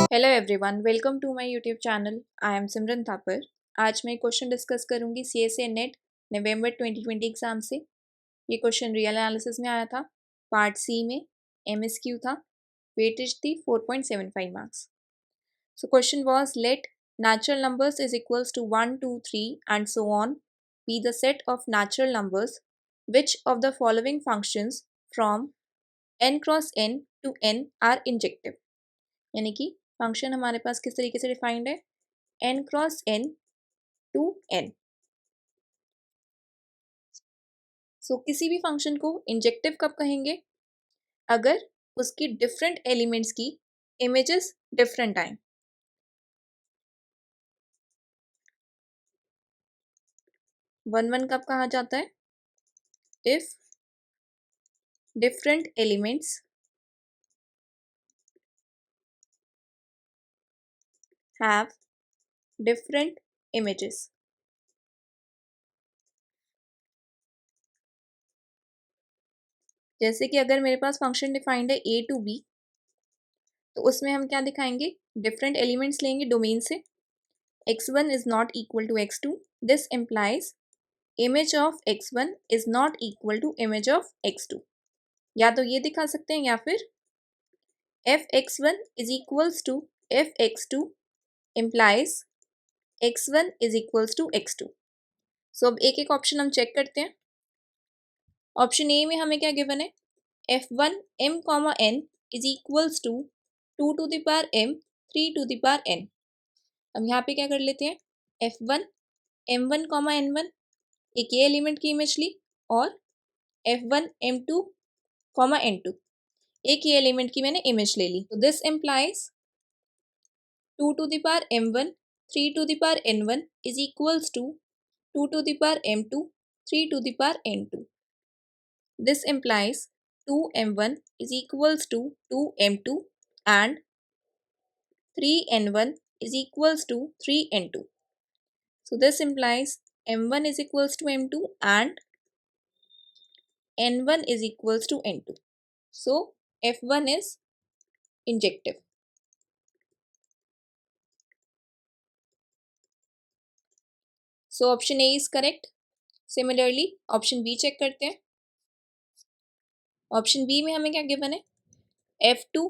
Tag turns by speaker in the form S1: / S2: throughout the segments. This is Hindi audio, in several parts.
S1: Hello everyone, welcome to my YouTube channel. I am Simran Thapar. आज मैं क्वेश्चन डिस्कस करूंगी सीएसए नेट नवंबर 2020 एग्जाम से। ये क्वेश्चन रियल एनालिसिस में आया था। पार्ट सी में एमएसक्यू था। वेटेज थी 4.75 marks. So question was let natural numbers is equals to 1 2 3 and so on be the set of natural numbers which of the following functions from n cross n to n are injective। यानी कि फंक्शन हमारे पास किस तरीके से डिफाइंड है, n cross n to n। So किसी भी फंक्शन को इंजेक्टिव कब कहेंगे? अगर उसकी डिफरेंट एलिमेंट्स की इमेजेस डिफरेंट आए। वन वन कब कहा जाता है? If different elements have different images. जैसे कि अगर मेरे पास फंक्शन डिफाइंड है a टू b, तो उसमें हम क्या दिखाएंगे? डिफरेंट एलिमेंट्स लेंगे डोमेन से। x1 is not equal to x2। This implies image of x1 is not equal to image of x2। या तो ये दिखा सकते हैं या फिर fx1 is equals to fx2 implies x1 is equals to x2। सो अब एक एक ऑप्शन हम चेक करते हैं। ऑप्शन ए में हमें क्या गिवन है? f1 m comma n is equals to 2 to the power m 3 to the power n। अब यहाँ पे क्या कर लेते हैं? f1 m1 कॉमा n1, एक ये एलिमेंट की इमेज ली, और f1 m2 कॉमा n2, एक ही एलिमेंट की मैंने इमेज ले ली। तो this implies 2 to the power m1 3 to the power n1 is equals to 2 to the power m2 3 to the power n2। This implies 2m1 is equals to 2m2 and 3n1 is equals to 3n2। So this implies m1 is equals to m2 and n1 is equals to n2। So f1 is injective। So option A is correct। Similarly option B check करते हैं। ऑप्शन बी में हमें क्या गिवन है? f2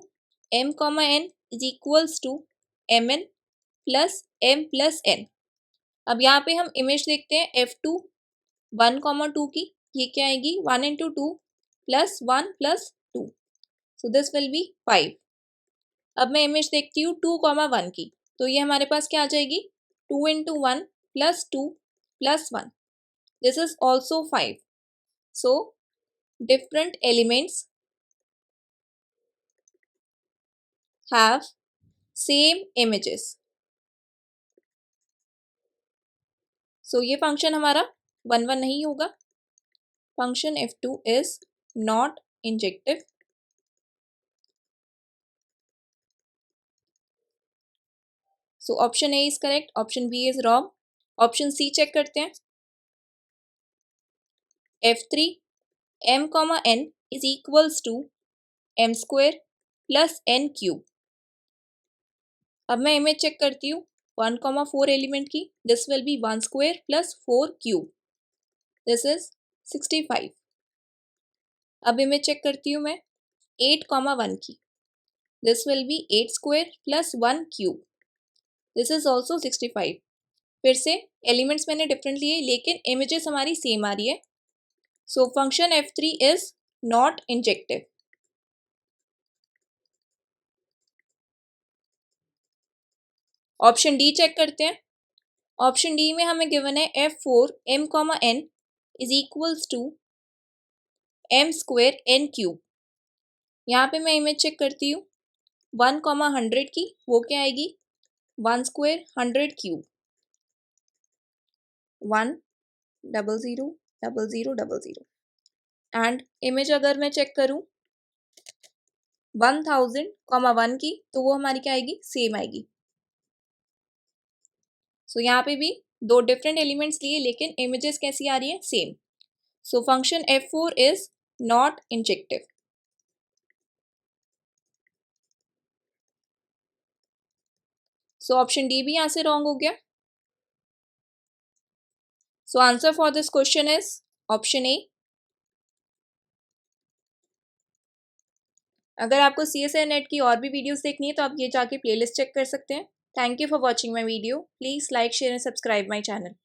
S1: m comma n is equals to mn plus m plus n। अब यहाँ पे हम इमेज देखते हैं f2 1 कॉमा 2 की, ये क्या आएगी? 1 into 2 plus 1 plus 2। So this will be 5। अब मैं इमेज देखती हूँ 2 कॉमा 1 की, तो ये हमारे पास क्या आ जाएगी? 2 into 1 plus 2 plus 1। This is also 5। So different elements have same images. So ये फंक्शन हमारा 1 1 नहीं होगा। Function f2 is not injective. So option A is correct, option B is wrong. Option C check करते हैं। f3 m comma n is equals to m square plus n cube. अब मैं इमेज चेक करती हूँ 1 कॉमा 4 एलिमेंट की। This will be 1 square plus 4 cube. This is 65। अब इमेज चेक करती हूँ मैं 8 कॉमा 1 की। This will be 8 square plus 1 cube. This is also 65। फिर से एलिमेंट्स मैंने डिफरेंट लिए, लेकिन इमेजेस हमारी सेम आ रही है। So function f3 is not injective. Option D check करते हैं। ऑप्शन डी में हमें गिवन है f4 m comma n is equals to m square n cube. यहाँ पे मैं इमेज चेक करती हूँ 1 कॉमा 100 की, वो क्या आएगी? 1 स्क्वेयर 100 क्यूब। 1 0 0 0 0 0 0। एंड इमेज अगर मैं चेक करूँ 1000 कॉमा 1 की, तो वो हमारी क्या आएगी? सेम आएगी। सो यहाँ पे भी दो डिफरेंट एलिमेंट्स लिए, लेकिन इमेजेस कैसी आ रही है? Same. So function f4 is not injective. So option D भी यहाँ से रॉन्ग हो गया। So answer for this question is option A. अगर आपको CSIR नेट की और भी वीडियोस देखनी है तो आप ये जाके प्लेलिस्ट चेक कर सकते हैं। Thank you for watching my video. Please like share and subscribe my channel.